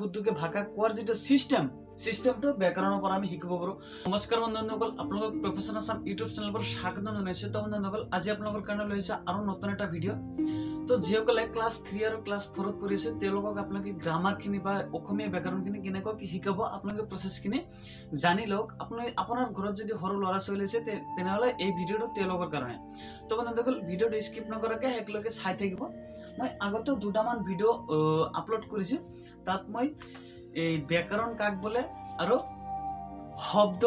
শুদ্ধকে ভাষা কোৱাৰ যেটো সিস্টেমটো ব্যাকৰণৰ পৰা আমি শিকিব পাৰো। নমস্কাৰ বন্ধুসকল, আপোনালোকক প্ৰফেচৰ আসাম ইউটিউব চেনেলৰ পৰা স্বাগতম জনাইছো। তো বন্ধুসকল, আজি আপোনালোকৰ কাৰণে লৈছে আৰু নতুন এটা ভিডিঅ'। তো যিসকলে ক্লাছ 3 আৰু ক্লাছ 4 ত পঢ়িছে তেওঁলোকক আপোনালোকে গ্ৰামাৰখিনি বা অসমীয়া ব্যাকৰণখিনি কেনেকৈ শিকাব আপোনালোকে প্ৰচেছখিনি জানি লওক। আপোনাৰ ঘৰত যদি সৰু ল'ৰা ছোৱালী আছে তেনেহলে এই ভিডিঅ'টো তেওঁলোকৰ কাৰণে। তো বন্ধুসকল, ভিডিঅ'টো স্কিপ নকৰাকৈ শেষলৈকে চাই থাকিব। মই আগতে দুটামান ভিডিঅ' আপলোড কৰিছো, তাত মই এই ব্যাকৰণ কাক বলে আৰু শব্দ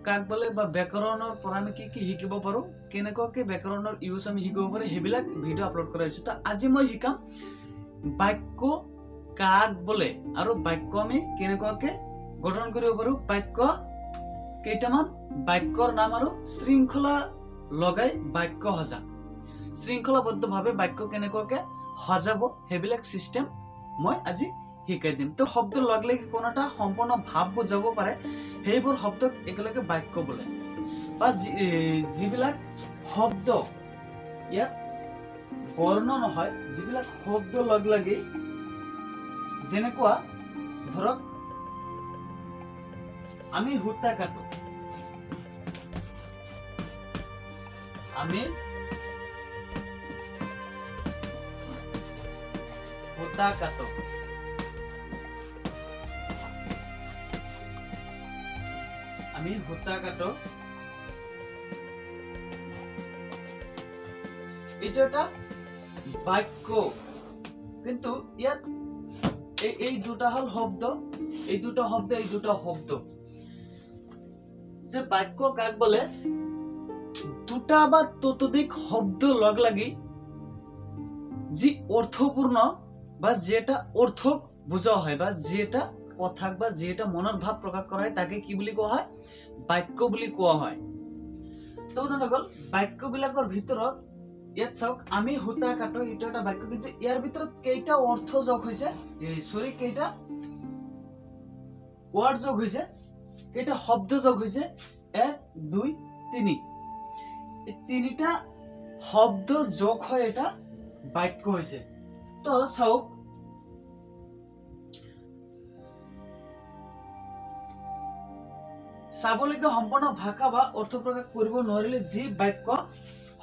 কাক বলে বা ব্যাকৰণৰ পৰা আমি কি শিকিব পাৰো, কেনেকৈ ব্যাকৰণৰ ইউজ আমি শিকিব পাৰো, সেইবিলাক ভিডিঅ' আপলোড কৰাইছো। তো আজি মই শিকাম বাক্য কাক বলে আৰু বাক্য আমি কেনেকৈ গঠন কৰিব পাৰো। বাক্য কেইটামান বাক্যৰ নাম আৰু শৃংখলা লগাই বাক্য সজা, শৃংখলাবদ্ধভাৱে বাক্য কেনেকৈ সজাব সেইবিলাক সিস্টেম মই আজি শিকাই দিম। তো শব্দ লগলে কোনো এটা সম্পূৰ্ণ ভাৱ বুজাব পাৰে, সেইবোৰ শব্দক একেলগে বাক্য বোলে। বা যিবিলাক শব্দ ইয়াত বৰ্ণ নহয়, যিবিলাক শব্দ লগ লাগি, যেনেকুৱা ধৰক আমি সূতা কাটো, আমি সূতা কাটো, আমি সূতা কাটো, এটা এটা বাক্য। কিন্তু ইয়াত এই দুটা হল শব্দ, এই দুটা শব্দ, এই দুটা শব্দ। যে বাক্য কাক বলে, দুটা বা ততোধিক শব্দ লগ লাগি যি অৰ্থপূৰ্ণ বা যেটা অৰ্থক বুজা হয় বা যেটা কথাক বা যেটা মনৰ ভাৱ প্ৰকাশ কৰা হয় তাকে কি বুলি কোৱা হয়, বাক্য বুলি কোৱা হয়। তো বন্ধুসকল, বাক্যবিলাকৰ ভিতৰত ইয়াত চাওক, আমি সূতা কাটো এইটো এটা বাক্য, কিন্তু ইয়াৰ ভিতৰত কেইটা অৰ্থ যোগ হৈছে, কেইটা ওয়ার্ড যোগ হৈছে, কেইটা শব্দ যোগ হৈছে, 1 2 3, এই তিনিটা শব্দ যোগ হয় এটা বাক্য হৈছে। তো চাওক, চাবলৈকে সম্পূৰ্ণ ভাষা বা অৰ্থ প্ৰকাশ কৰিব নোৱাৰিলে যি বাক্য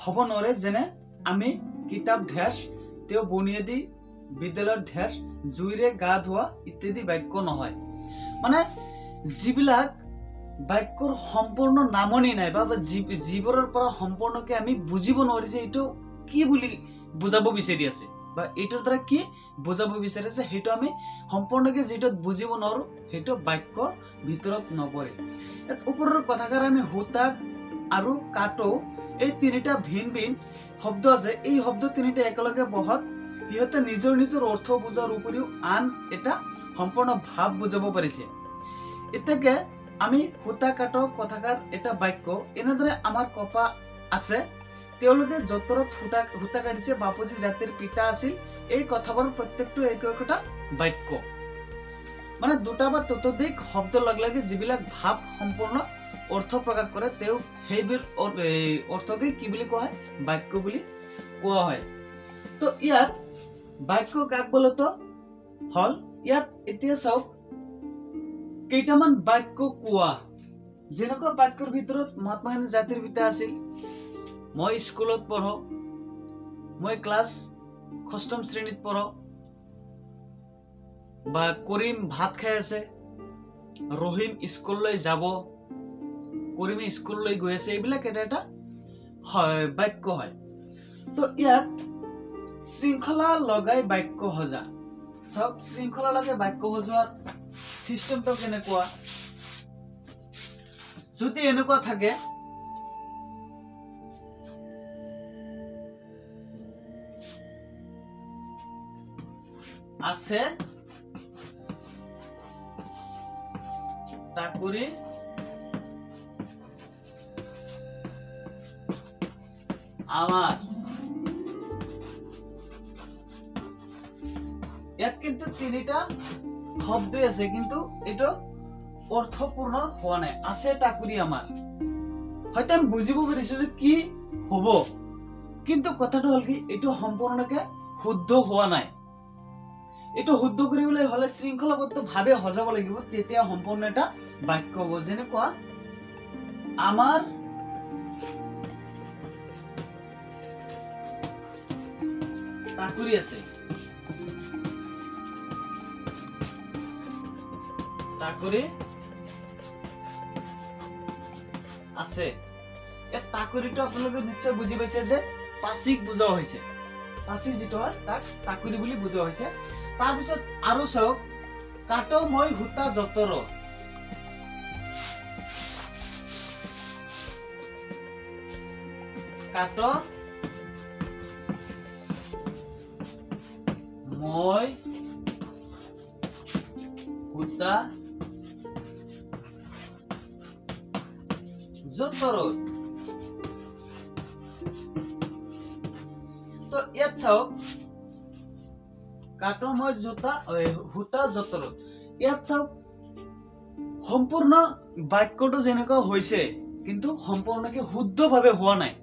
হ'ব নোৱাৰে, যেনে আমি কিতাপ ঢেছ, তেওঁ বুনিয়াদী বিদ্যালয়ত ঢেছ, জুইৰে গা ধোৱা ইত্যাদি বাক্য নহয়। মানে যিবিলাক বাক্যৰ সম্পূৰ্ণ নামনি নাই বা যিবোৰৰ পৰা সম্পূৰ্ণকে আমি বুজিব নোৱাৰি যে এইটো কি বুলি বুজাব বিচাৰি আছে বা এইটোৰ দ্বাৰা কি বুজাব বিচাৰিছে, সেইটো আমি সম্পূৰ্ণকে যেটো বুজিব নোৱাৰো সেইটো বাক্যৰ ভিতৰত নপৰে। ওপৰৰ কথাকাৰ আমি সূতা আৰু কাটো, এই তিনিটা ভিন ভিন শব্দ আছে। এই শব্দ তিনিটা একেলগে বহত সিহঁতে নিজৰ নিজৰ অৰ্থ বুজাৰ উপৰিও আন এটা সম্পূৰ্ণ ভাৱ বুজাব পাৰিছে। এতেকে আমি সূতা কাটো কথাকাৰ এটা বাক্য। এনেদৰে আমাৰ কপা আছে, তেওঁলোকে যতৰত সূতা কাটিছে, বাপুজী জাতিৰ পিতা আছিল, এই কথাবোৰ প্ৰত্যেকটো একটা বাক্য। মানে দুটা বা ততোধিক শব্দ লগ লাগি যিবিলাক ভাৱ সম্পূৰ্ণ অৰ্থ প্ৰকাশ কৰে, তেওঁ সেইবোৰ অৰ্থকে কি বুলি কোৱা হয়, বাক্য বুলি কোৱা হয়। তো ইয়াত বাক্য কাক বলতো হল, ইয়াত এতিয়া চাওক কেইটামান বাক্য কোৱা, যেনেকুৱা বাক্যৰ ভিতৰত মহাত্মা গান্ধী জাতিৰ পিতা আছিল, মই স্কুলত পঢ়ো, মই ক্লাছ 6ম শ্ৰেণীত পঢ়ো, বা কৰিম ভাত খাই আছে, ৰহিম স্কুললৈ যাব, কৰিমে স্কুললৈ গৈ আছে, এইবিলাক এটা এটা বাক্য হয়। তো ইয়াত শৃংখলা লগাই বাক্য সজা, চাওক শৃংখলা লগাই বাক্য সজোৱাৰ সিস্টেমটো কেনেকুৱা। যদি এনেকুৱা থাকে, আছে টাকুৰি আমাৰ, ইয়াত কিন্তু তিনিটা শব্দ আছে, কিন্তু এটা অৰ্থপূৰ্ণ হোৱা নাই। আছে টাকুৰি আমাৰ, হয়তো আমি বুজিব পাৰিছো যে কি হব, কিন্তু কথাটো হল কি এইটো সম্পূৰ্ণকে শুদ্ধ হোৱা নাই। এইটো শুদ্ধ কৰিবলৈ হলে শৃংখলাবদ্ধভাৱে সজাব লাগিব, তেতিয়া সম্পূৰ্ণ এটা বাক্য হ'ব। যেনেকুৱা আমাৰ টাকুৰি আছে, টাকুৰি আছে। এই টাকুৰিটো আপোনালোকে নিশ্চয় বুজি পাইছে যে পাচিক বুজোৱা হৈছে, পাচি যিটো হয় তাক টাকুৰি বুলি বুজোৱা হৈছে। তাৰপিছত আৰু চাওক, কাটো মই সূতা যতৰত, কাটো মই সূতা যতৰত। তো ইয়াত চাওক, কাটো মই সূতা যতৰত, ইয়াত চাওক সম্পূৰ্ণ বাক্যটো যেনেকুৱা হৈছে কিন্তু সম্পূৰ্ণকে শুদ্ধভাৱে হোৱা নাই।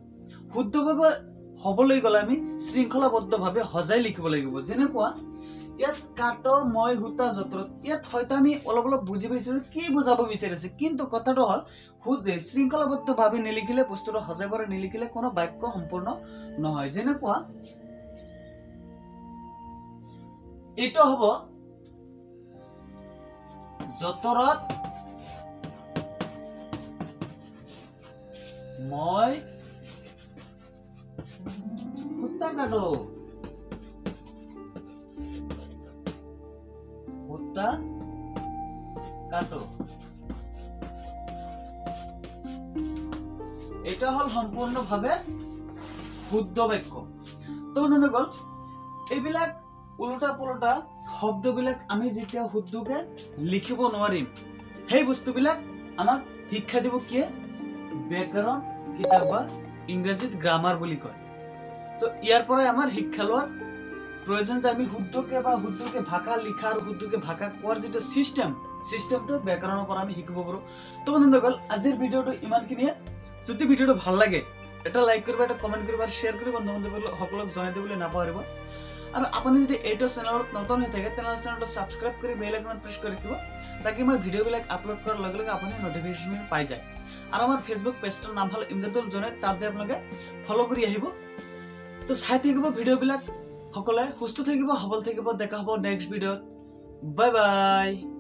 শুদ্ধভাৱে হবলৈ গলে আমি শৃংখলাবদ্ধভাৱে সজাই লিখিব লাগিব। যেনেকুৱা ইয়াত কাটো মই সূতা যতৰত, ইয়াত হয়তো আমি অলপ বুজি পাইছো কি বুজাব বিচাৰিছে, কিন্তু কথাটো হল শৃংখলাবদ্ধভাৱে নিলিখিলে, বস্তুটো সজাই পৰাই নিলিখিলে কোনো বাক্য সম্পূৰ্ণ নহয়। যেনেকুৱা এইটো হব যতৰত মই সূতা কাটো, সূতা কাটো। এটা হল সম্পূৰ্ণভাৱে শুদ্ধ বাক্য। তো বন্ধুসকল, এইবিলাক উল্টা পুল্টা শব্দবিলাক আমি যেতিয়া শুদ্ধকে লিখিব নোৱাৰিম, সেই বস্তুবিলাক আমাক শিক্ষা দিব কি? ব্যাকৰণ কিতাপ বা ইংৰাজীত গ্ৰামাৰ বুলি কয়। তো ইয়াৰ পৰাই আমাৰ শিক্ষা লোৱাৰ প্ৰয়োজন যে আমি শুদ্ধকে ভাষা লিখা আৰু শুদ্ধকে ভাষা কোৱাৰ যিটো চিষ্টেমটো ব্যাকৰণৰ পৰা আমি শিকিব পাৰো। তো বন্ধুসকল, আজিৰ ভিডিঅ'টো ইমানখিনিয়ে। যদি ভিডিঅ'টো ভাল লাগে এটা লাইক কৰিব, এটা কমেন্ট কৰিব আৰু শ্বেয়াৰ কৰি বন্ধু বান্ধৱীসকলক জনাই দিবলৈ নাপাহৰিব। আৰু আপুনি যদি এইটো চেনেলত নতুন হৈ থাকে তেনেহ'লে চেনেলটো ছাবস্ক্ৰাইব কৰি বেল আইকনত প্ৰেছ কৰি ৰাখিব, তাকি মই ভিডিঅ'বিলাক আপলোড কৰাৰ লগে লগে আপুনি নটিফিকেশ্যন পাই যায়। আৰু আমাৰ ফেচবুক পেজটোৰ নাম হ'ল ইমদাদুল জুনাইদ, তাত যে আপোনালোকে ফ'ল' কৰি আহিব। তো চাই থাকিব ভিডিঅ'বিলাক, সকলোৱে সুস্থ থাকিব, সবল থাকিব। দেখা হ'ব নেক্সট ভিডিঅ'ত। Bye bye.